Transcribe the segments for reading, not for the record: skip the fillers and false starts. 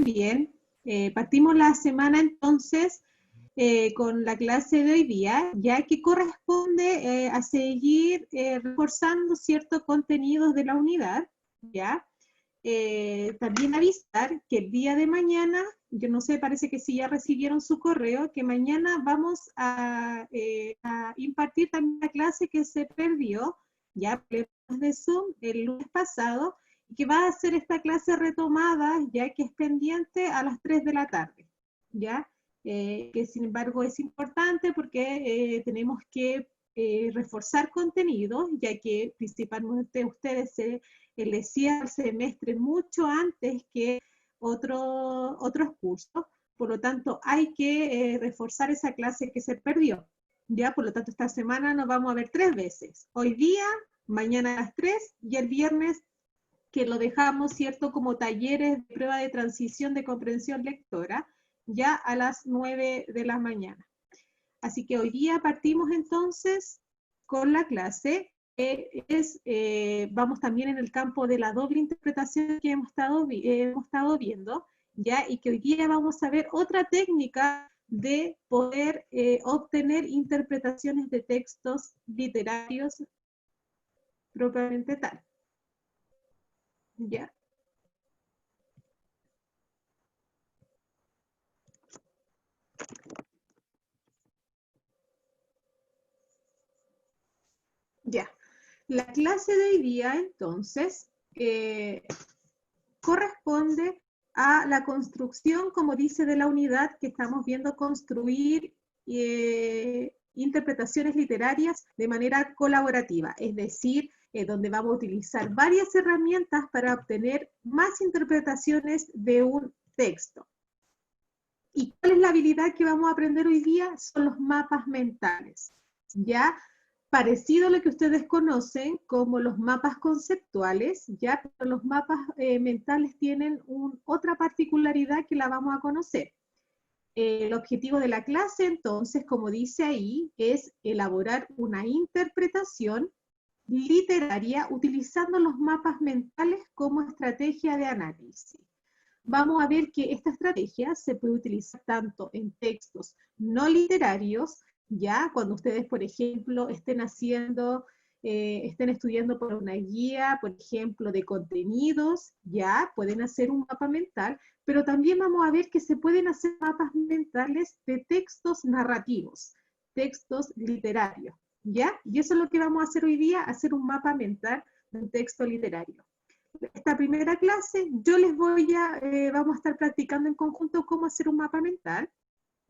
Bien. Partimos la semana entonces con la clase de hoy día, ya que corresponde a seguir reforzando ciertos contenidos de la unidad, ¿ya? También avisar que el día de mañana, yo no sé, parece que sí ya recibieron su correo, que mañana vamos a impartir también la clase que se perdió, ya de Zoom el lunes pasado, y que va a ser esta clase retomada, ya que es pendiente a las 3 de la tarde, ¿ya? Que sin embargo es importante porque tenemos que reforzar contenido, ya que principalmente ustedes les cierra el semestre mucho antes que otros cursos, por lo tanto hay que reforzar esa clase que se perdió. Ya, por lo tanto, esta semana nos vamos a ver 3 veces. Hoy día, mañana a las 3 y el viernes que lo dejamos, ¿cierto?, como talleres de prueba de transición de comprensión lectora, ya a las 9 de la mañana. Así que hoy día partimos entonces con la clase. Vamos también en el campo de la doble interpretación que hemos estado viendo, ¿ya? Y que hoy día vamos a ver otra técnica de poder obtener interpretaciones de textos literarios propiamente tal, ¿ya? Ya. La clase de hoy día, entonces, corresponde a la construcción, como dice, de la unidad que estamos viendo, construir interpretaciones literarias de manera colaborativa, es decir, donde vamos a utilizar varias herramientas para obtener más interpretaciones de un texto. ¿Y cuál es la habilidad que vamos a aprender hoy día? Son los mapas mentales, ¿ya? Parecido a lo que ustedes conocen como los mapas conceptuales, ya, pero los mapas mentales tienen otra particularidad que la vamos a conocer. El objetivo de la clase, entonces, como dice ahí, es elaborar una interpretación literaria utilizando los mapas mentales como estrategia de análisis. Vamos a ver que esta estrategia se puede utilizar tanto en textos no literarios, ya cuando ustedes, por ejemplo, estén estudiando por una guía, por ejemplo, de contenidos, ya pueden hacer un mapa mental, pero también vamos a ver que se pueden hacer mapas mentales de textos narrativos, textos literarios, ¿ya? Y eso es lo que vamos a hacer hoy día, hacer un mapa mental de un texto literario. Esta primera clase yo les vamos a estar practicando en conjunto cómo hacer un mapa mental,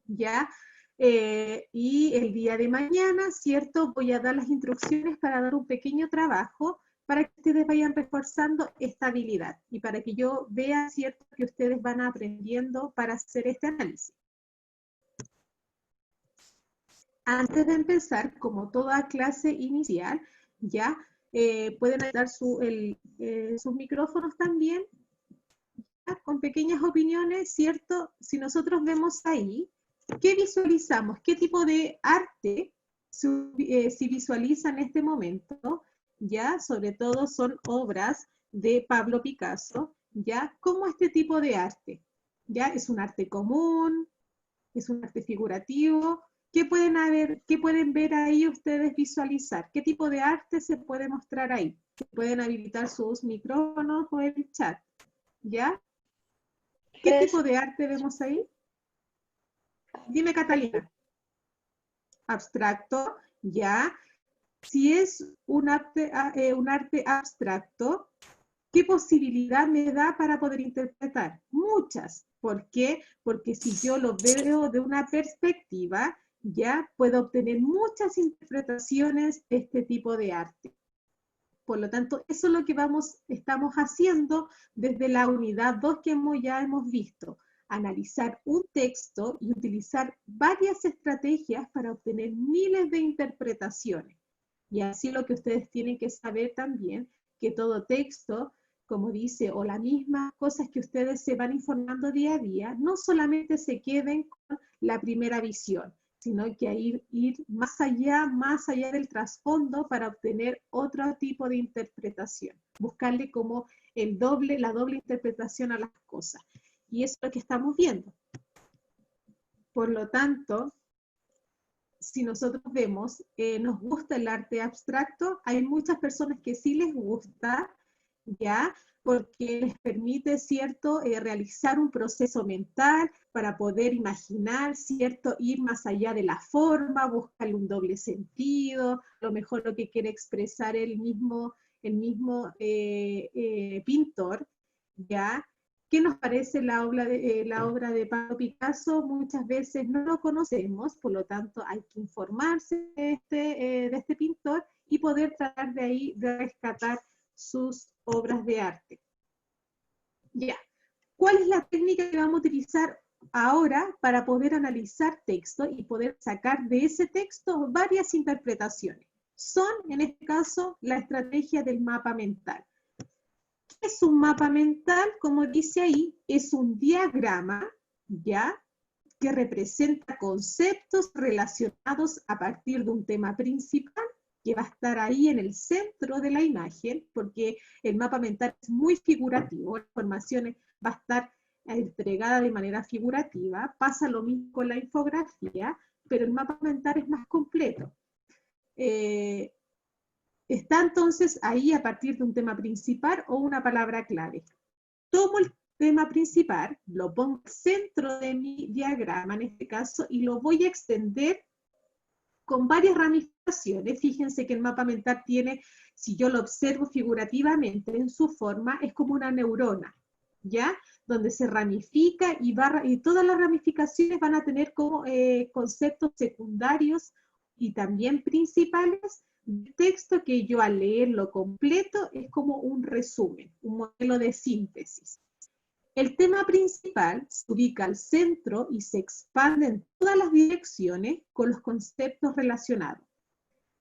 ¿ya? Y el día de mañana, ¿cierto? Voy a dar las instrucciones para dar un pequeño trabajo para que ustedes vayan reforzando esta habilidad y para que yo vea, ¿cierto?, que ustedes van aprendiendo para hacer este análisis. Antes de empezar, como toda clase inicial, ¿ya? Pueden dar sus micrófonos también, ¿ya? Con pequeñas opiniones, ¿cierto? Si nosotros vemos ahí, ¿qué visualizamos? ¿Qué tipo de arte si visualiza en este momento? ¿Ya? Sobre todo son obras de Pablo Picasso, ¿ya? ¿Cómo este tipo de arte? ¿Ya? ¿Es un arte común? ¿Es un arte figurativo? ¿Qué pueden ver ahí ustedes visualizar? ¿Qué tipo de arte se puede mostrar ahí? Pueden habilitar sus micrófonos o el chat, ¿ya? ¿Qué tipo de arte vemos ahí? Dime, Catalina. Abstracto, ¿ya? Si es un arte abstracto, ¿qué posibilidad me da para poder interpretar? Muchas. ¿Por qué? Porque si yo lo veo de una perspectiva, ya puedo obtener muchas interpretaciones de este tipo de arte. Por lo tanto, eso es lo que estamos haciendo desde la unidad 2 que ya hemos visto. Analizar un texto y utilizar varias estrategias para obtener miles de interpretaciones. Y así lo que ustedes tienen que saber también, que todo texto, como dice, o las mismas cosas que ustedes se van informando día a día, no solamente se queden con la primera visión, sino que ir más allá del trasfondo para obtener otro tipo de interpretación. Buscarle como la doble interpretación a las cosas. Y eso es lo que estamos viendo. Por lo tanto, si nosotros vemos, nos gusta el arte abstracto, hay muchas personas que sí les gusta, ¿ya? Porque les permite, ¿cierto?, realizar un proceso mental para poder imaginar, ¿cierto?, ir más allá de la forma, buscarle un doble sentido, a lo mejor lo que quiere expresar el mismo pintor, ¿ya? ¿Qué nos parece la obra de Pablo Picasso? Muchas veces no lo conocemos, por lo tanto hay que informarse de este pintor y poder tratar de ahí de rescatar sus obras de arte. Ya, ¿cuál es la técnica que vamos a utilizar ahora para poder analizar texto y poder sacar de ese texto varias interpretaciones? Son, en este caso, la estrategia del mapa mental. ¿Qué es un mapa mental? Como dice ahí, es un diagrama, ¿ya?, que representa conceptos relacionados a partir de un tema principal que va a estar ahí en el centro de la imagen, porque el mapa mental es muy figurativo, la información va a estar entregada de manera figurativa, pasa lo mismo con la infografía, pero el mapa mental es más completo. Está entonces ahí a partir de un tema principal o una palabra clave. Tomo el tema principal, lo pongo al centro de mi diagrama en este caso y lo voy a extender con varias ramificaciones. Fíjense que el mapa mental tiene, si yo lo observo figurativamente en su forma, es como una neurona, ¿ya? Donde se ramifica y todas las ramificaciones van a tener como conceptos secundarios y también principales del texto que yo al leerlo completo es como un resumen, un modelo de síntesis. El tema principal se ubica al centro y se expande en todas las direcciones con los conceptos relacionados.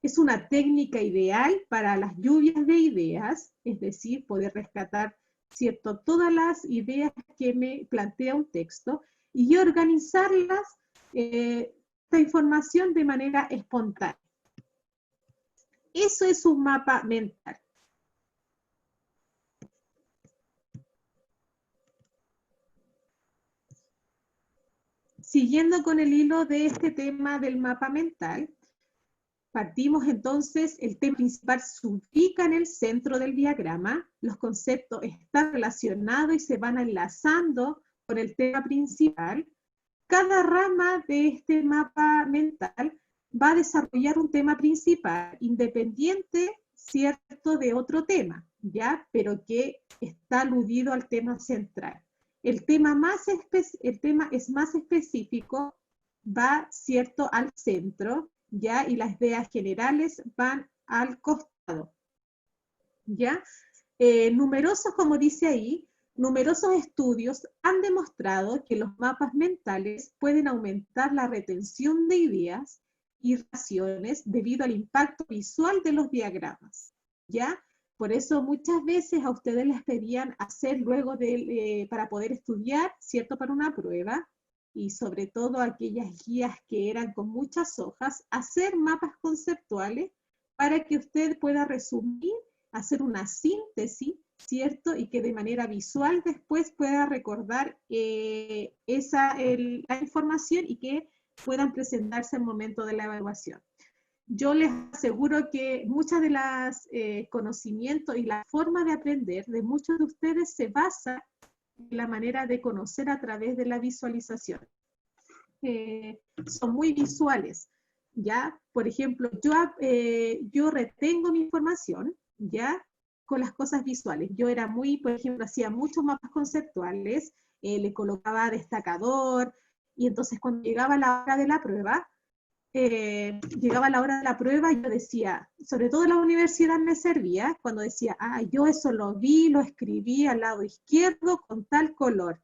Es una técnica ideal para las lluvias de ideas, es decir, poder rescatar, ¿cierto?, todas las ideas que me plantea un texto y organizarlas, esta información de manera espontánea. Eso es un mapa mental. Siguiendo con el hilo de este tema del mapa mental, partimos entonces, el tema principal se ubica en el centro del diagrama, los conceptos están relacionados y se van enlazando con el tema principal. Cada rama de este mapa mental va a desarrollar un tema principal, independiente, ¿cierto?, de otro tema, ¿ya? Pero que está aludido al tema central. El tema es más específico, va, ¿cierto?, al centro, ¿ya? Y las ideas generales van al costado, ¿ya? Numerosos, como dice ahí, numerosos estudios han demostrado que los mapas mentales pueden aumentar la retención de ideas y relaciones debido al impacto visual de los diagramas, ¿ya? Por eso muchas veces a ustedes les pedían hacer luego para poder estudiar, ¿cierto?, para una prueba, y sobre todo aquellas guías que eran con muchas hojas, hacer mapas conceptuales para que usted pueda resumir, hacer una síntesis, ¿cierto? Y que de manera visual después pueda recordar la información y que puedan presentarse al momento de la evaluación. Yo les aseguro que muchas de las conocimientos y la forma de aprender de muchos de ustedes se basa en la manera de conocer a través de la visualización. Son muy visuales, ¿ya? Por ejemplo, yo retengo mi información, ¿ya?, con las cosas visuales. Yo era muy, por ejemplo, hacía muchos mapas conceptuales, le colocaba destacador, y entonces cuando llegaba la hora de la prueba, yo decía, sobre todo en la universidad me servía, cuando decía, yo eso lo vi, lo escribí al lado izquierdo con tal color.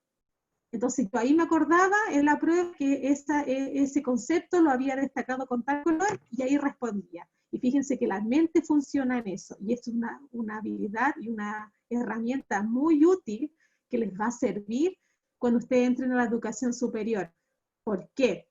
Entonces yo ahí me acordaba en la prueba que ese concepto lo había destacado con tal color y ahí respondía. Y fíjense que la mente funciona en eso, y es una habilidad y una herramienta muy útil que les va a servir cuando ustedes entren a la educación superior. ¿Por qué?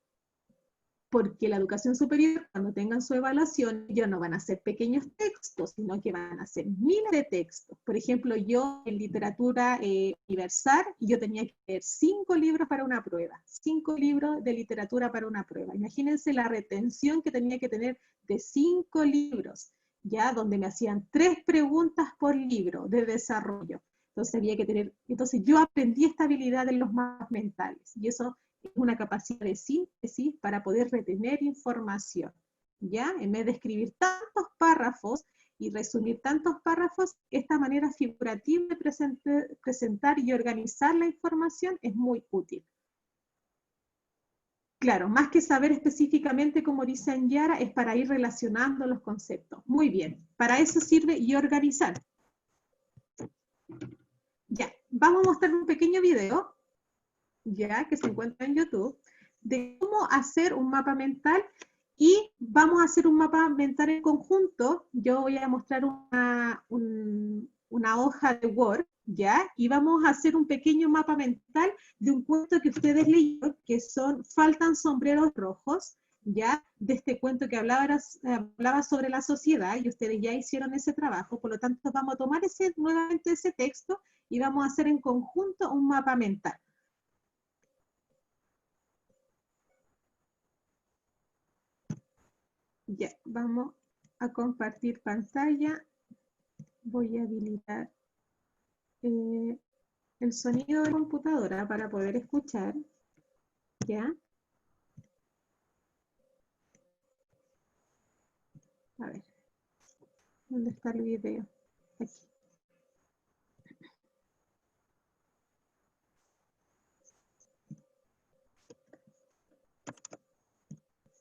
porque la educación superior, cuando tengan su evaluación, ya no van a hacer pequeños textos, sino que van a hacer miles de textos. Por ejemplo, yo en literatura universal, yo tenía que leer 5 libros para una prueba, 5 libros de literatura para una prueba. Imagínense la retención que tenía que tener de 5 libros, ya donde me hacían 3 preguntas por libro de desarrollo. Entonces había que tener, entonces yo aprendí esta habilidad en los mapas mentales, y eso es una capacidad de síntesis para poder retener información, ¿ya? En vez de escribir tantos párrafos y resumir tantos párrafos, esta manera figurativa de presentar y organizar la información es muy útil. Claro, más que saber específicamente, como dice Anyara, es para ir relacionando los conceptos. Muy bien, para eso sirve y organizar. Ya, vamos a mostrar un pequeño video, ya que se encuentra en YouTube, de cómo hacer un mapa mental, y vamos a hacer un mapa mental en conjunto. Yo voy a mostrar una hoja de Word, ¿ya? Y vamos a hacer un pequeño mapa mental de un cuento que ustedes leyeron, que son Faltan sombreros rojos, ¿ya? De este cuento que hablaba sobre la sociedad, y ustedes ya hicieron ese trabajo, por lo tanto vamos a tomar nuevamente ese texto y vamos a hacer en conjunto un mapa mental. Ya, vamos a compartir pantalla. Voy a habilitar el sonido de la computadora para poder escuchar. ¿Ya? A ver, ¿dónde está el video? Aquí.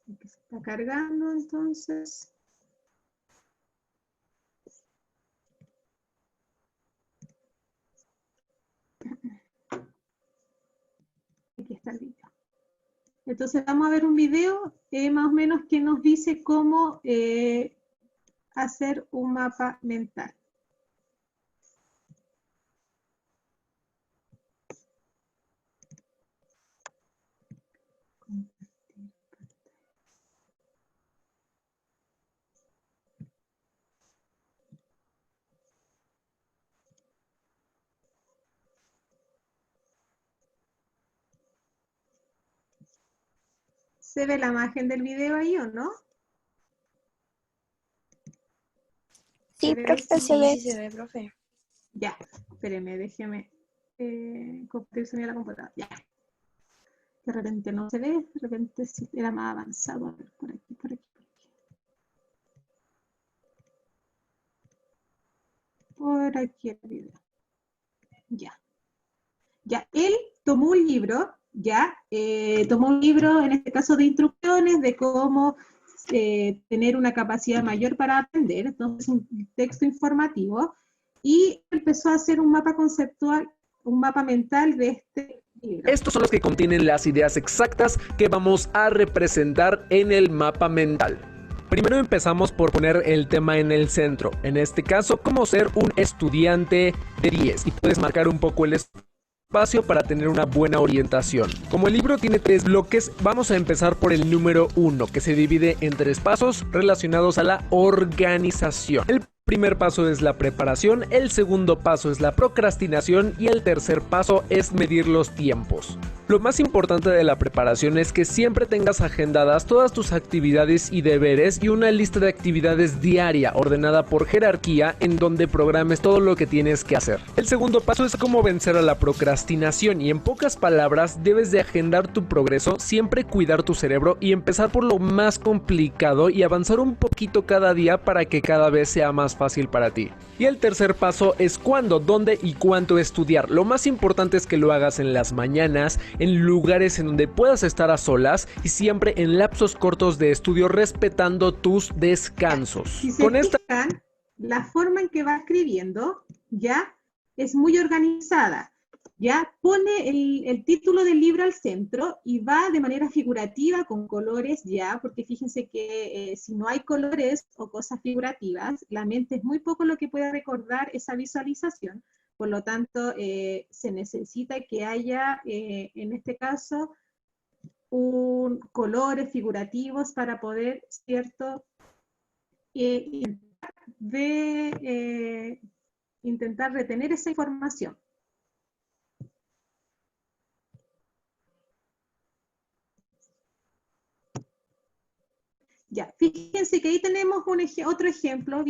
Aquí se está cargando, entonces. Aquí está el video. Entonces vamos a ver un video más o menos que nos dice cómo hacer un mapa mental. ¿Se ve la imagen del video ahí o no? Sí, profe, se ve. Sí, se ve, profe. Ya, espéreme, déjeme compartir el sonido de la computadora. Ya. De repente no se ve, de repente sí era más avanzado. A ver, por aquí, por aquí, por aquí. Por aquí el video. Ya. Ya, él tomó un libro, ya, tomó un libro, en este caso de instrucciones, de cómo tener una capacidad mayor para aprender, entonces un texto informativo, y empezó a hacer un mapa conceptual, un mapa mental de este libro. Estos son los que contienen las ideas exactas que vamos a representar en el mapa mental. Primero empezamos por poner el tema en el centro, en este caso, cómo ser un estudiante de 10, y puedes marcar un poco el espacio para tener una buena orientación. Como el libro tiene 3 bloques, vamos a empezar por el número 1, que se divide en 3 pasos relacionados a la organización. El primer paso es la preparación, el segundo paso es la procrastinación y el tercer paso es medir los tiempos. Lo más importante de la preparación es que siempre tengas agendadas todas tus actividades y deberes y una lista de actividades diaria ordenada por jerarquía en donde programes todo lo que tienes que hacer. El segundo paso es cómo vencer a la procrastinación, y en pocas palabras debes de agendar tu progreso, siempre cuidar tu cerebro y empezar por lo más complicado y avanzar un poquito cada día para que cada vez sea más fácil para ti. Y el tercer paso es cuándo, dónde y cuánto estudiar. Lo más importante es que lo hagas en las mañanas, en lugares en donde puedas estar a solas y siempre en lapsos cortos de estudio, respetando tus descansos. Si se fijan, la forma en que va escribiendo ya es muy organizada. Ya pone el título del libro al centro y va de manera figurativa con colores, ya, porque fíjense que si no hay colores o cosas figurativas, la mente es muy poco lo que puede recordar esa visualización. Por lo tanto, se necesita que haya, en este caso, colores figurativos para poder, ¿cierto?, intentar retener esa información. Ya, fíjense que ahí tenemos otro ejemplo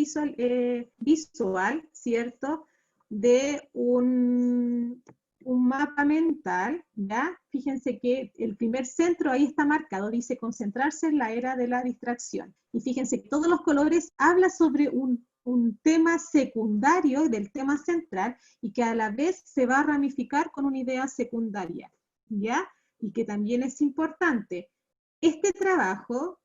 visual, ¿cierto?, de un mapa mental, ¿ya? Fíjense que el primer centro ahí está marcado, dice concentrarse en la era de la distracción. Y fíjense que todos los colores hablan sobre un tema secundario del tema central y que a la vez se va a ramificar con una idea secundaria, ¿ya? Y que también es importante. Este trabajo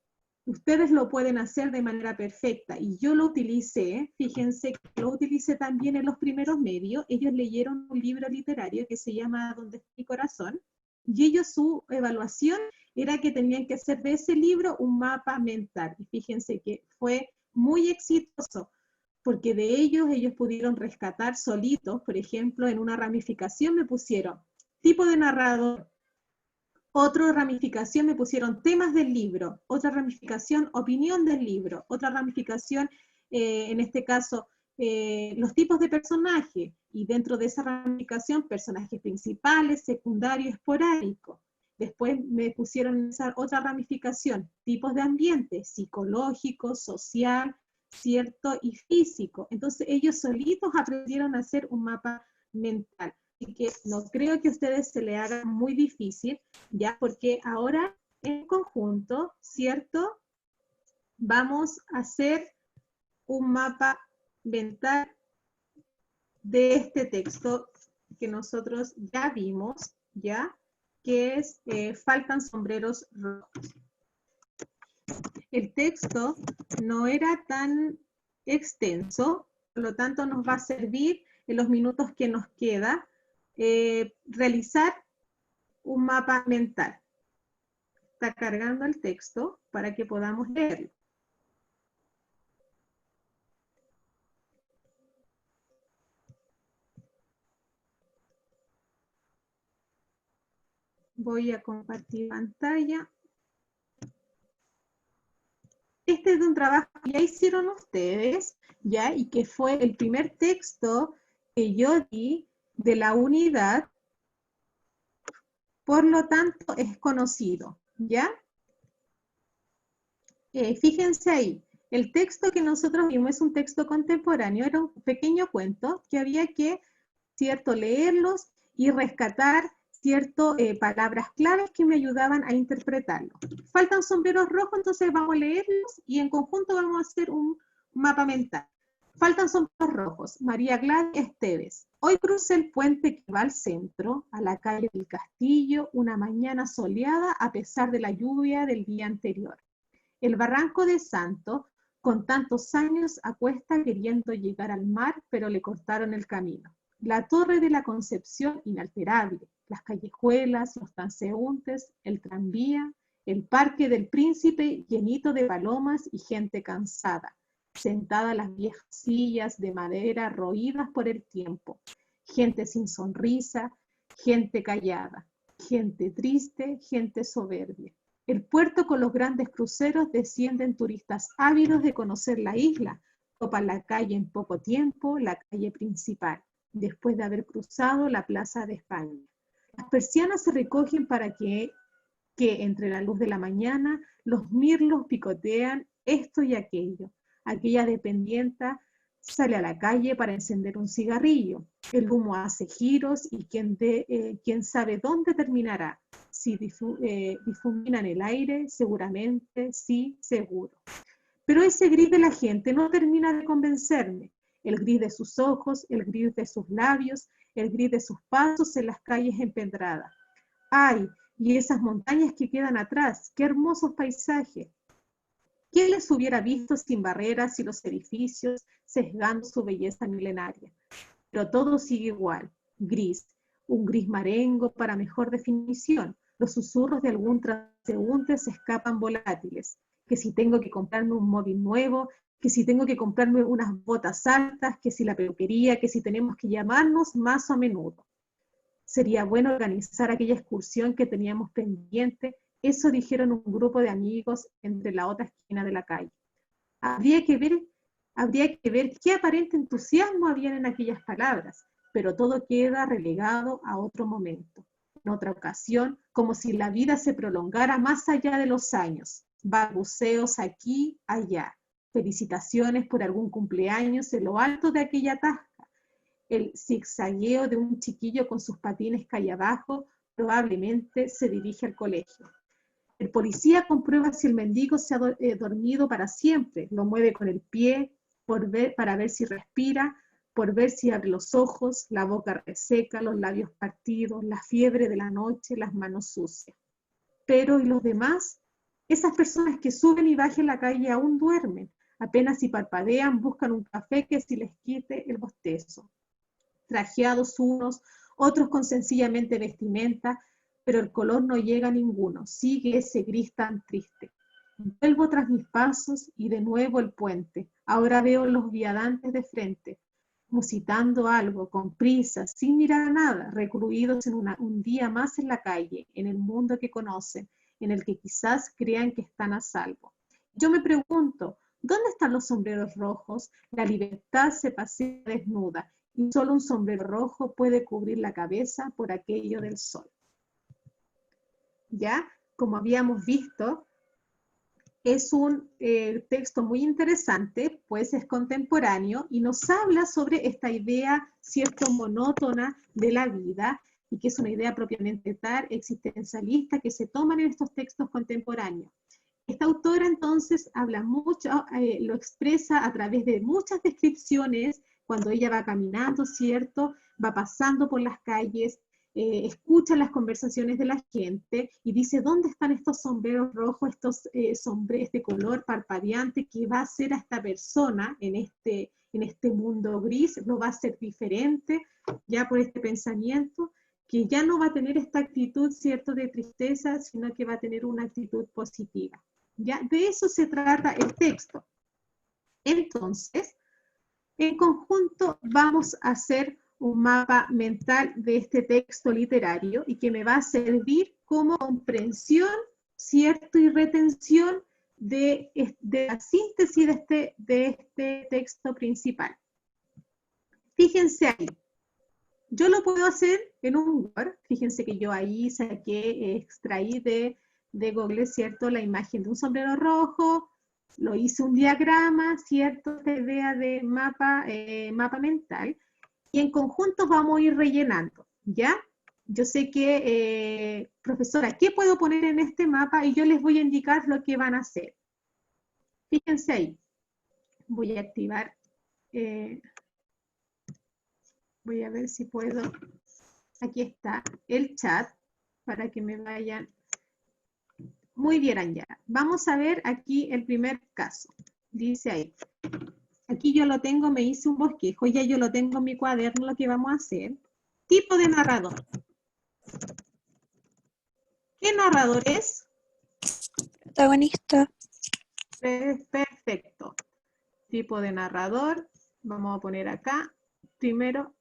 ustedes lo pueden hacer de manera perfecta y yo lo utilicé, fíjense que lo utilicé también en los primeros medios. Ellos leyeron un libro literario que se llama ¿Dónde está mi corazón? Y ellos, su evaluación era que tenían que hacer de ese libro un mapa mental. Y fíjense que fue muy exitoso, porque de ellos pudieron rescatar solitos. Por ejemplo, en una ramificación me pusieron tipo de narrador, otra ramificación me pusieron temas del libro, otra ramificación opinión del libro, otra ramificación, en este caso, los tipos de personaje, y dentro de esa ramificación, personajes principales, secundarios, esporádicos. Después me pusieron esa otra ramificación, tipos de ambiente, psicológico, social, ¿cierto? Y físico. Entonces ellos solitos aprendieron a hacer un mapa mental. Así que no creo que a ustedes se les haga muy difícil, ya, porque ahora en conjunto, ¿cierto?, vamos a hacer un mapa mental de este texto que nosotros ya vimos, ya, que es Faltan sombreros rojos. El texto no era tan extenso, por lo tanto nos va a servir en los minutos que nos queda realizar un mapa mental. Está cargando el texto para que podamos leerlo. Voy a compartir pantalla. Este es de un trabajo que ya hicieron ustedes, ¿ya? Y que fue el primer texto que yo di de la unidad, por lo tanto es conocido, ¿ya? Fíjense ahí, el texto que nosotros vimos es un texto contemporáneo, era un pequeño cuento que había que, ¿cierto?, leerlos y rescatar, ¿cierto?, palabras claves que me ayudaban a interpretarlo. Faltan sombreros rojos, entonces vamos a leerlos y en conjunto vamos a hacer un mapa mental. Faltan sombreros rojos. María Gladys Esteves. Hoy crucé el puente que va al centro, a la calle del Castillo, una mañana soleada a pesar de la lluvia del día anterior. El barranco de Santo, con tantos años a cuesta queriendo llegar al mar, pero le cortaron el camino. La Torre de la Concepción inalterable, las callejuelas, los transeúntes, el tranvía, el Parque del Príncipe llenito de palomas y gente cansada, sentada en las viejas sillas de madera roídas por el tiempo, gente sin sonrisa, gente callada, gente triste, gente soberbia. El puerto con los grandes cruceros descienden turistas ávidos de conocer la isla, topan la calle en poco tiempo, la calle principal, después de haber cruzado la Plaza de España. Las persianas se recogen para que entre la luz de la mañana los mirlos picotean esto y aquello. Aquella dependienta sale a la calle para encender un cigarrillo. El humo hace giros y quién sabe dónde terminará. Si difumina en el aire, seguramente, sí, seguro. Pero ese gris de la gente no termina de convencerme. El gris de sus ojos, el gris de sus labios, el gris de sus pasos en las calles empedradas. ¡Ay! Y esas montañas que quedan atrás, qué hermosos paisajes. ¿Quién les hubiera visto sin barreras y los edificios sesgando su belleza milenaria? Pero todo sigue igual, gris, un gris marengo para mejor definición. Los susurros de algún transeúnte se escapan volátiles. Que si tengo que comprarme un móvil nuevo, que si tengo que comprarme unas botas altas, que si la peluquería, que si tenemos que llamarnos más a menudo. Sería bueno organizar aquella excursión que teníamos pendiente, Eso dijeron un grupo de amigos entre la otra esquina de la calle. Habría que ver qué aparente entusiasmo había en aquellas palabras, pero todo queda relegado a otro momento, en otra ocasión, como si la vida se prolongara más allá de los años, balbuceos aquí, allá, felicitaciones por algún cumpleaños en lo alto de aquella tasca, el zigzagueo de un chiquillo con sus patines calle abajo, probablemente se dirige al colegio. El policía comprueba si el mendigo se ha dormido para siempre, lo mueve con el pie para ver si respira, por ver si abre los ojos, la boca reseca, los labios partidos, la fiebre de la noche, las manos sucias. Pero ¿y los demás? Esas personas que suben y bajan la calle aún duermen, apenas si parpadean, buscan un café que si les quite el bostezo. Trajeados unos, otros con sencillamente vestimenta, pero el color no llega a ninguno, sigue ese gris tan triste. Vuelvo tras mis pasos y de nuevo el puente. Ahora veo los viandantes de frente, musitando algo, con prisa, sin mirar a nada, recluidos en un día más en la calle, en el mundo que conocen, en el que quizás crean que están a salvo. Yo me pregunto, ¿dónde están los sombreros rojos? La libertad se pasea desnuda, y solo un sombrero rojo puede cubrir la cabeza por aquello del sol. Ya, como habíamos visto, es un texto muy interesante, pues es contemporáneo y nos habla sobre esta idea, cierto, monótona de la vida, y que es una idea propiamente tal, existencialista, que se toman en estos textos contemporáneos. Esta autora entonces habla mucho, lo expresa a través de muchas descripciones, cuando ella va caminando, ¿cierto? Va pasando por las calles, escucha las conversaciones de la gente y dice, ¿dónde están estos sombreros rojos, estos sombreros de color parpadeante que va a hacer a esta persona en este mundo gris? Lo va a hacer diferente, ya por este pensamiento, que ya no va a tener esta actitud, ¿cierto?, de tristeza, sino que va a tener una actitud positiva. ¿Ya? De eso se trata el texto. Entonces, en conjunto vamos a hacer un mapa mental de este texto literario y que me va a servir como comprensión, ¿cierto?, y retención de la síntesis de este texto principal. Fíjense ahí. Yo lo puedo hacer en un Word. Fíjense que yo ahí saqué, extraí de Google, ¿cierto?, la imagen de un sombrero rojo, lo hice un diagrama, ¿cierto?, esta idea de mapa mental, y en conjunto vamos a ir rellenando, ¿ya? Yo sé que, profesora, ¿qué puedo poner en este mapa? Y yo les voy a indicar lo que van a hacer. Fíjense ahí. Voy a activar, voy a ver si puedo, aquí está el chat, para que me vayan. Muy bien, Anya. Vamos a ver aquí el primer caso. Dice ahí. Aquí yo lo tengo, me hice un bosquejo, ya yo lo tengo en mi cuaderno, lo que vamos a hacer. Tipo de narrador. ¿Qué narrador es? Protagonista. Perfecto. Tipo de narrador. Vamos a poner acá. Primero.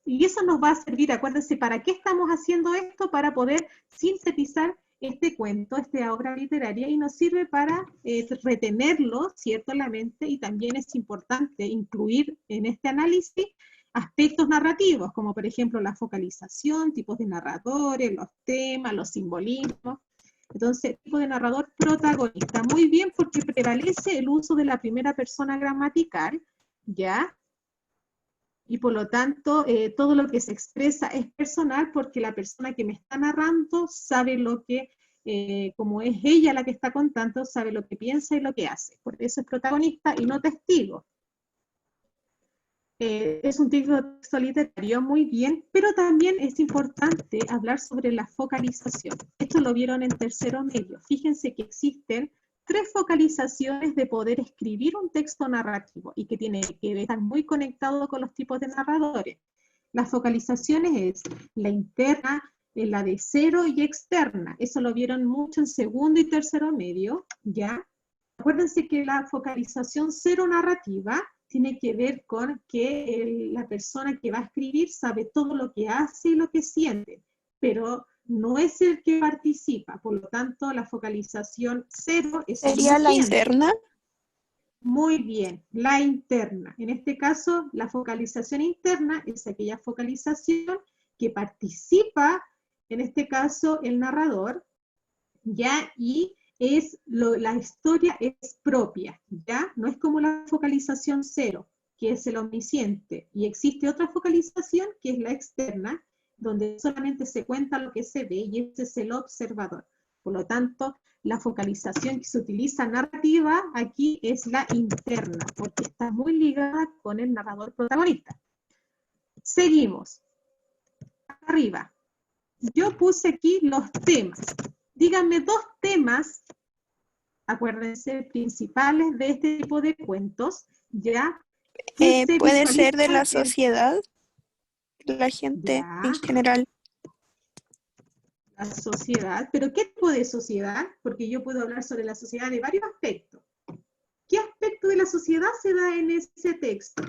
Y eso nos va a servir, acuérdense, ¿para qué estamos haciendo esto? Para poder sintetizar este cuento, esta obra literaria, y nos sirve para retenerlo, ¿cierto?, en la mente, y también es importante incluir en este análisis aspectos narrativos, como por ejemplo la focalización, tipos de narradores, los temas, los simbolismos. Entonces, tipo de narrador protagonista. Muy bien, porque prevalece el uso de la primera persona gramatical, ¿ya? Y por lo tanto, todo lo que se expresa es personal porque la persona que me está narrando sabe lo que, como es ella la que está contando, sabe lo que piensa y lo que hace. Por eso es protagonista y no testigo. Es un texto literario muy bien, pero también es importante hablar sobre la focalización. Esto lo vieron en tercero medio. Fíjense que existen 3 focalizaciones de poder escribir un texto narrativo y que tiene que estar muy conectado con los tipos de narradores. Las focalizaciones es la interna, la de cero y externa. Eso lo vieron mucho en segundo y tercero medio, ¿ya? Acuérdense que la focalización cero narrativa tiene que ver con que la persona que va a escribir sabe todo lo que hace y lo que siente, pero no es el que participa, por lo tanto la focalización 0 es ¿Sería la omnisciente. interna? Muy bien, la interna. En este caso, la focalización interna es aquella focalización que participa, en este caso, el narrador, ¿ya? Y la historia es propia, ¿ya? No es como la focalización 0, que es el omnisciente. Y existe otra focalización, que es la externa, donde solamente se cuenta lo que se ve, y ese es el observador. Por lo tanto, la focalización que se utiliza narrativa aquí es la interna, porque está muy ligada con el narrador protagonista. Seguimos. Arriba. Yo puse aquí los temas. Díganme 2 temas, acuérdense, principales de este tipo de cuentos, ¿ya? Puede ser de la visualizan en- sociedad, la gente Ya, en general. la sociedad. ¿Pero qué tipo de sociedad? Porque yo puedo hablar sobre la sociedad de varios aspectos. ¿Qué aspecto de la sociedad se da en ese texto?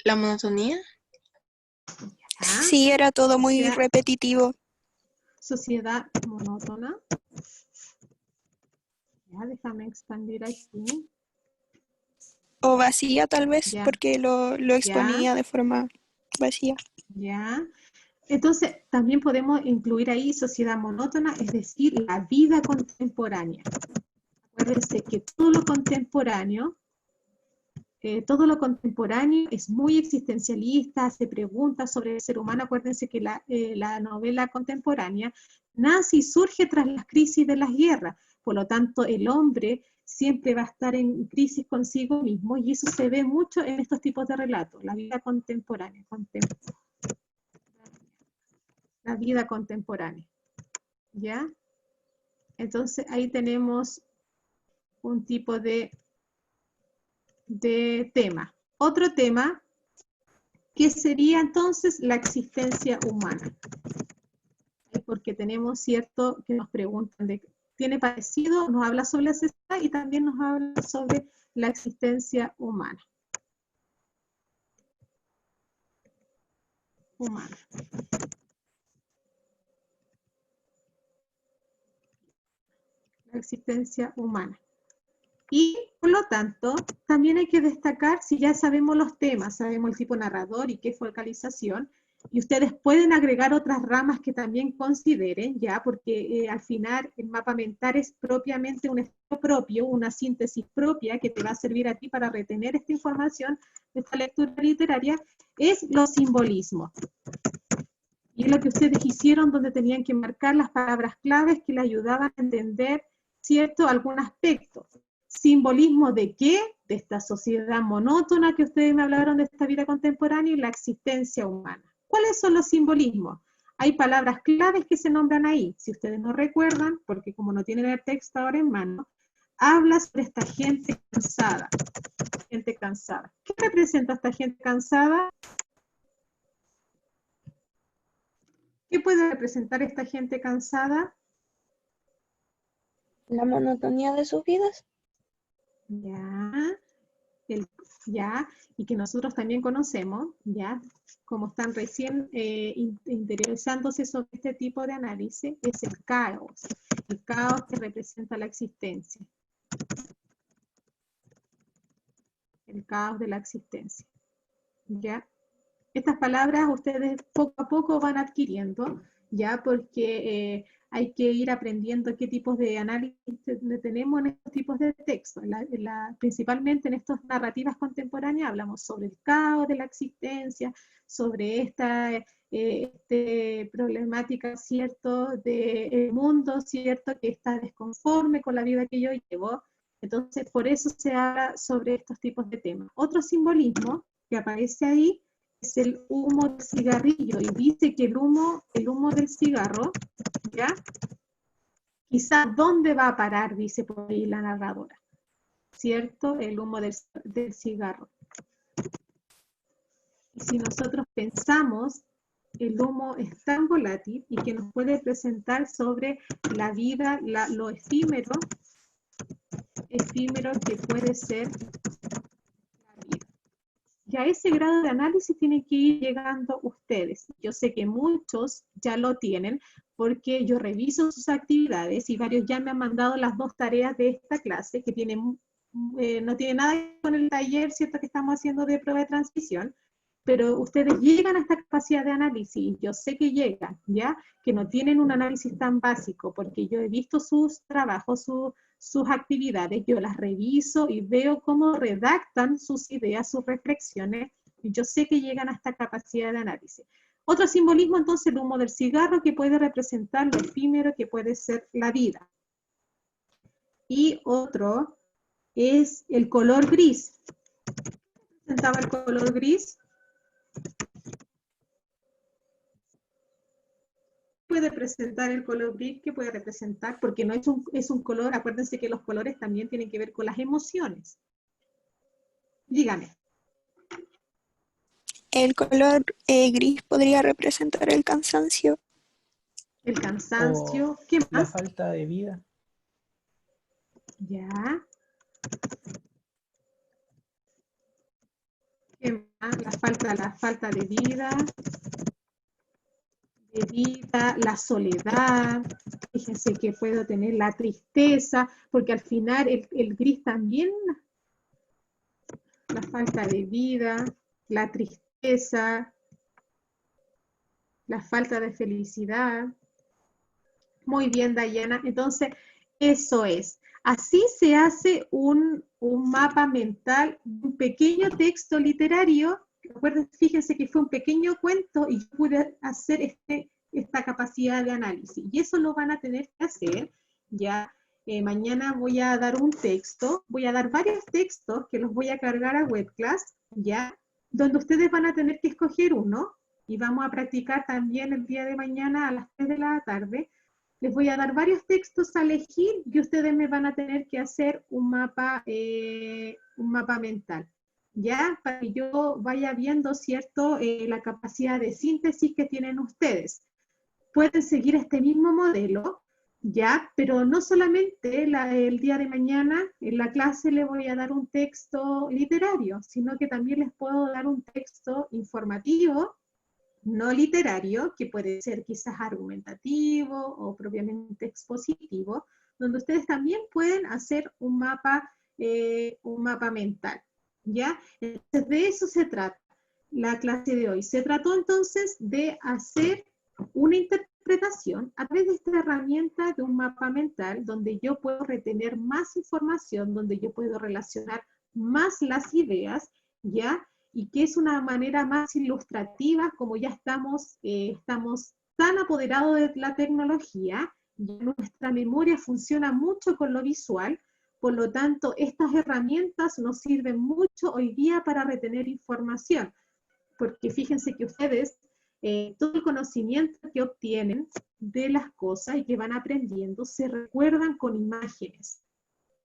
La monotonía. ¿Ya? Sí, era todo muy Sociedad- repetitivo. Sociedad monótona. Ya, déjame expandir aquí. O vacía tal vez, Ya. porque lo exponía de forma vacía. ¿Ya? Entonces, también podemos incluir ahí sociedad monótona, es decir, la vida contemporánea. Acuérdense que todo lo contemporáneo es muy existencialista, hace preguntas sobre el ser humano. Acuérdense que la novela contemporánea nace y surge tras las crisis de las guerras. Por lo tanto, el hombre siempre va a estar en crisis consigo mismo, y eso se ve mucho en estos tipos de relatos, la vida contemporánea. La vida contemporánea, ¿ya? Entonces ahí tenemos un tipo de tema. Otro tema, que sería entonces la existencia humana. Porque tenemos cierto que nos preguntan, ¿tiene parecido? Nos habla sobre la sociedad y también nos habla sobre la existencia humana. La existencia humana. Y, por lo tanto, también hay que destacar, si ya sabemos los temas, sabemos el tipo narrador y qué focalización, y ustedes pueden agregar otras ramas que también consideren, ya, porque al final el mapa mental es propiamente un estilo propio, una síntesis propia que te va a servir a ti para retener esta información de esta lectura literaria, es los simbolismos. Y es lo que ustedes hicieron, donde tenían que marcar las palabras claves que le ayudaban a entender, ¿cierto?, algún aspecto. ¿Simbolismo de qué? De esta sociedad monótona que ustedes me hablaron, de esta vida contemporánea, y la existencia humana. ¿Cuáles son los simbolismos? Hay palabras claves que se nombran ahí. Si ustedes no recuerdan, porque como no tienen el texto ahora en mano, habla sobre esta gente cansada. Gente cansada. ¿Qué representa esta gente cansada? ¿Qué puede representar esta gente cansada? La monotonía de sus vidas. Ya, y que nosotros también conocemos, ya, como están recién interesándose sobre este tipo de análisis, es el caos que representa la existencia. El caos de la existencia, ¿ya? Estas palabras ustedes poco a poco van adquiriendo, ya, porque hay que ir aprendiendo qué tipos de análisis tenemos en estos tipos de textos. Principalmente en estas narrativas contemporáneas hablamos sobre el caos de la existencia, sobre esta problemática, ¿cierto?, del mundo, ¿cierto?, que está desconforme con la vida que yo llevo. Entonces, por eso se habla sobre estos tipos de temas. Otro simbolismo que aparece ahí es el humo del cigarrillo, y dice que el humo del cigarro, ¿ya? Quizás dónde va a parar, dice por ahí la narradora, ¿cierto? El humo del cigarro. Y si nosotros pensamos, el humo es tan volátil y que nos puede presentar sobre la vida, lo efímero que puede ser la vida. a ese grado de análisis tienen que ir llegando ustedes. Yo sé que muchos ya lo tienen, porque yo reviso sus actividades y varios ya me han mandado las 2 tareas de esta clase, que tienen, no tiene nada que ver con el taller, ¿cierto?, que estamos haciendo de prueba de transición, pero ustedes llegan a esta capacidad de análisis, yo sé que llegan, ¿ya? Que no tienen un análisis tan básico, porque yo he visto sus trabajos, sus actividades, yo las reviso y veo cómo redactan sus ideas, sus reflexiones, y yo sé que llegan a esta capacidad de análisis. Otro simbolismo, entonces, el humo del cigarro, que puede representar lo efímero que puede ser la vida. Y otro es el color gris. ¿Qué representaba el color gris? Puede presentar el color gris, que puede representar, porque no es un color, acuérdense que los colores también tienen que ver con las emociones. Dígame. El color gris podría representar el cansancio. El cansancio, O ¿qué la más? falta de vida. Ya. ¿Qué más? La falta de vida, la soledad. Fíjense que puedo tener la tristeza, porque al final el gris también, la falta de vida, la tristeza, la falta de felicidad. Muy bien, Dayana. Entonces, eso es. Así se hace un mapa mental, un pequeño texto literario. Acuérdense, fíjense que fue un pequeño cuento y yo pude hacer esta capacidad de análisis. Y eso lo van a tener que hacer. Ya mañana voy a dar un texto, voy a dar varios textos que los voy a cargar a WebClass, ya, donde ustedes van a tener que escoger uno. Y vamos a practicar también el día de mañana a las 3 de la tarde. Les voy a dar varios textos a elegir y ustedes me van a tener que hacer un mapa mental, ¿ya? Para que yo vaya viendo, ¿cierto?, la capacidad de síntesis que tienen ustedes. Pueden seguir este mismo modelo, ¿ya? Pero no solamente el día de mañana en la clase les voy a dar un texto literario, sino que también les puedo dar un texto informativo, no literario, que puede ser quizás argumentativo o propiamente expositivo, donde ustedes también pueden hacer un mapa mental, ¿ya? Entonces, de eso se trata la clase de hoy. Se trató entonces de hacer una interpretación a través de esta herramienta de un mapa mental, donde yo puedo retener más información, donde yo puedo relacionar más las ideas, ¿ya? Y que es una manera más ilustrativa, como ya estamos tan apoderados de la tecnología, ya nuestra memoria funciona mucho con lo visual, por lo tanto, estas herramientas nos sirven mucho hoy día para retener información, porque fíjense que ustedes, todo el conocimiento que obtienen de las cosas y que van aprendiendo, se recuerdan con imágenes.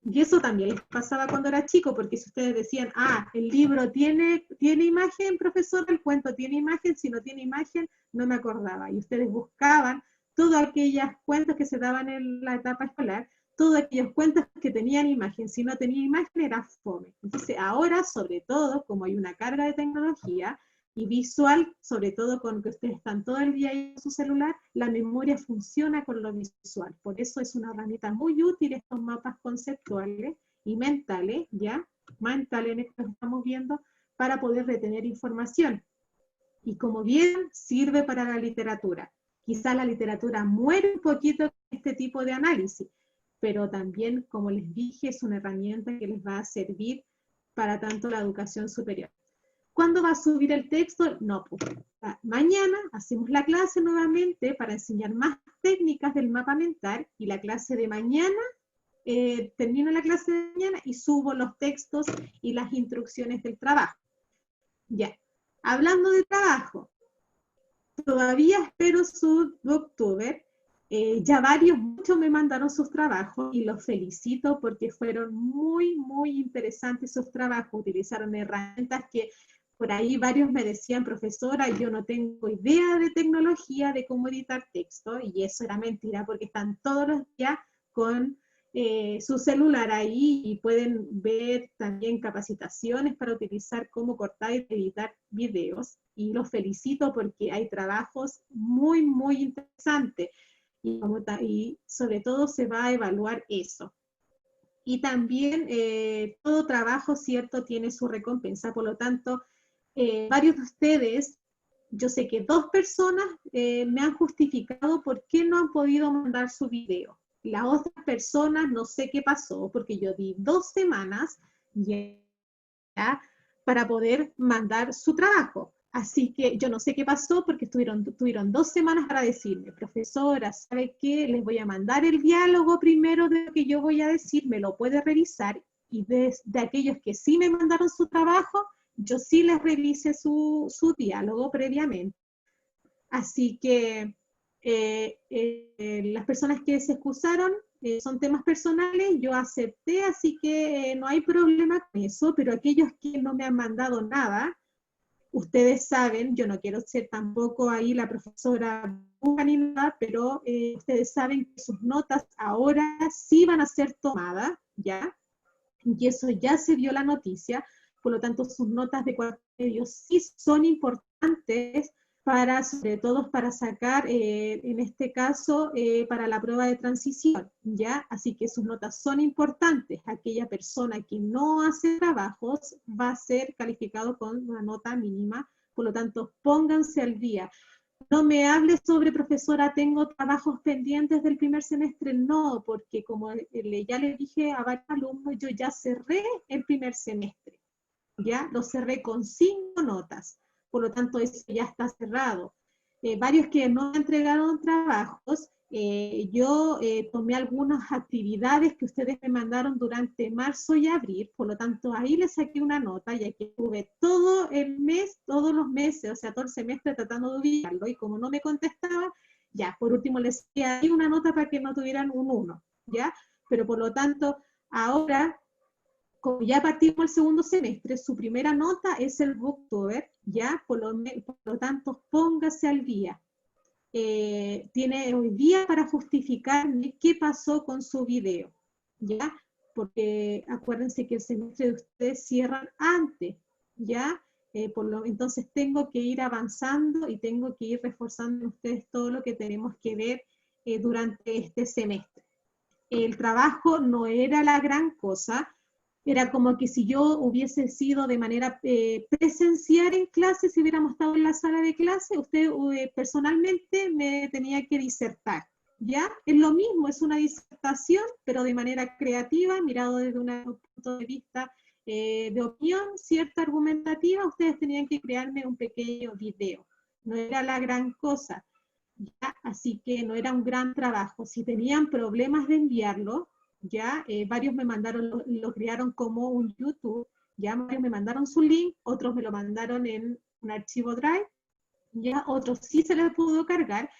Y eso también les pasaba cuando era chico, porque si ustedes decían, el libro tiene imagen, profesor, el cuento tiene imagen, si no tiene imagen, no me acordaba. Y ustedes buscaban todos aquellos cuentos que se daban en la etapa escolar, todos aquellos cuentos que tenían imagen. Si no tenía imagen, era fome. Entonces, ahora, sobre todo, como hay una carga de tecnología, y visual, sobre todo con que ustedes están todo el día ahí en su celular, la memoria funciona con lo visual. Por eso es una herramienta muy útil estos mapas conceptuales y mentales, ¿ya? Mentales en esto que estamos viendo, para poder retener información. Y como bien, sirve para la literatura. Quizá la literatura muere un poquito con este tipo de análisis, pero también, como les dije, es una herramienta que les va a servir para tanto la educación superior. ¿Cuándo va a subir el texto? No, pues mañana hacemos la clase nuevamente para enseñar más técnicas del mapa mental, y la clase de mañana, termino la clase de mañana y subo los textos y las instrucciones del trabajo. Ya, hablando de trabajo, todavía espero su Booktuber. Ya muchos me mandaron sus trabajos y los felicito porque fueron muy, muy interesantes sus trabajos. Utilizaron herramientas que por ahí varios me decían, profesora, yo no tengo idea de tecnología, de cómo editar texto, y eso era mentira porque están todos los días con su celular ahí y pueden ver también capacitaciones para utilizar cómo cortar y editar videos. Y los felicito porque hay trabajos muy, muy interesantes. Y sobre todo se va a evaluar eso. Y también todo trabajo, ¿cierto?, tiene su recompensa. Por lo tanto, varios de ustedes, yo sé que 2 personas me han justificado por qué no han podido mandar su video. Las otras personas no sé qué pasó, porque yo di 2 semanas ya para poder mandar su trabajo. Así que yo no sé qué pasó porque tuvieron 2 semanas para decirme, profesora, ¿sabe qué? Les voy a mandar el diálogo primero de lo que yo voy a decir, me lo puede revisar, y de aquellos que sí me mandaron su trabajo, yo sí les revisé su diálogo previamente. Así que las personas que se excusaron son temas personales, yo acepté, así que no hay problema con eso, pero aquellos que no me han mandado nada, ustedes saben, yo no quiero ser tampoco ahí la profesora ni nada, pero ustedes saben que sus notas ahora sí van a ser tomadas, ¿ya? Y eso ya se dio la noticia, por lo tanto sus notas de cuarto medio sí son importantes para, sobre todo para sacar, en este caso, para la prueba de transición, ¿ya? Así que sus notas son importantes. Aquella persona que no hace trabajos va a ser calificado con una nota mínima, por lo tanto, pónganse al día. No me hables sobre, profesora, tengo trabajos pendientes del primer semestre, no, porque como ya le dije a varios alumnos, yo ya cerré el primer semestre, ya lo cerré con 5 notas, por lo tanto eso ya está cerrado. Varios que no entregaron trabajos, yo tomé algunas actividades que ustedes me mandaron durante marzo y abril, por lo tanto ahí les saqué una nota, ya que estuve todo el mes, todos los meses, o sea, todo el semestre tratando de ubicarlo, y como no me contestaba, ya, por último les saqué ahí una nota para que no tuvieran un 1, ¿ya? Pero por lo tanto, ahora, como ya partimos el segundo semestre, su primera nota es el Booktuber, ¿ya? Por lo tanto, póngase al día. Tiene hoy día para justificarme qué pasó con su video, ¿ya? Porque acuérdense que el semestre de ustedes cierran antes, ¿ya? Entonces tengo que ir avanzando y tengo que ir reforzando en ustedes todo lo que tenemos que ver durante este semestre. El trabajo no era la gran cosa, era como que si yo hubiese sido de manera presencial en clase, si hubiéramos estado en la sala de clase, usted personalmente me tenía que disertar, ¿ya? Es lo mismo, es una disertación, pero de manera creativa, mirado desde un punto de vista de opinión, cierta argumentativa, ustedes tenían que crearme un pequeño video. No era la gran cosa, ¿ya? Así que no era un gran trabajo. Si tenían problemas de enviarlo, ya varios me mandaron, lo crearon como un YouTube, ya varios me mandaron su link, otros me lo mandaron en un archivo Drive, ya otros sí se les pudo cargar,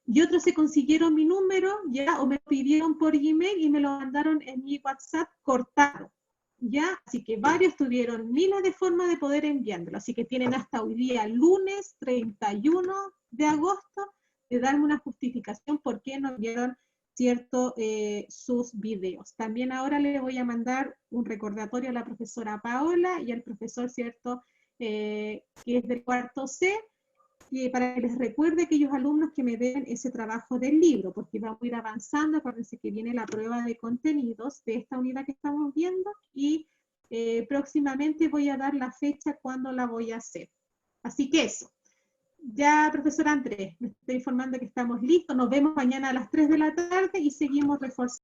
y otros se consiguieron mi número, ya, o me pidieron por Gmail y me lo mandaron en mi WhatsApp cortado, ya, así que varios tuvieron miles de formas de poder enviándolo, así que tienen hasta hoy día, lunes 31 de agosto, de darme una justificación por qué no enviaron cierto sus videos. También ahora le voy a mandar un recordatorio a la profesora Paola y al profesor, cierto, que es del cuarto C, para que les recuerde a aquellos alumnos que me den ese trabajo del libro, porque vamos a ir avanzando. Acuérdense que viene la prueba de contenidos de esta unidad que estamos viendo, y próximamente voy a dar la fecha cuando la voy a hacer. Así que eso. Ya, profesor Andrés, me estoy informando que estamos listos. Nos vemos mañana a las 3 de la tarde y seguimos reforzando.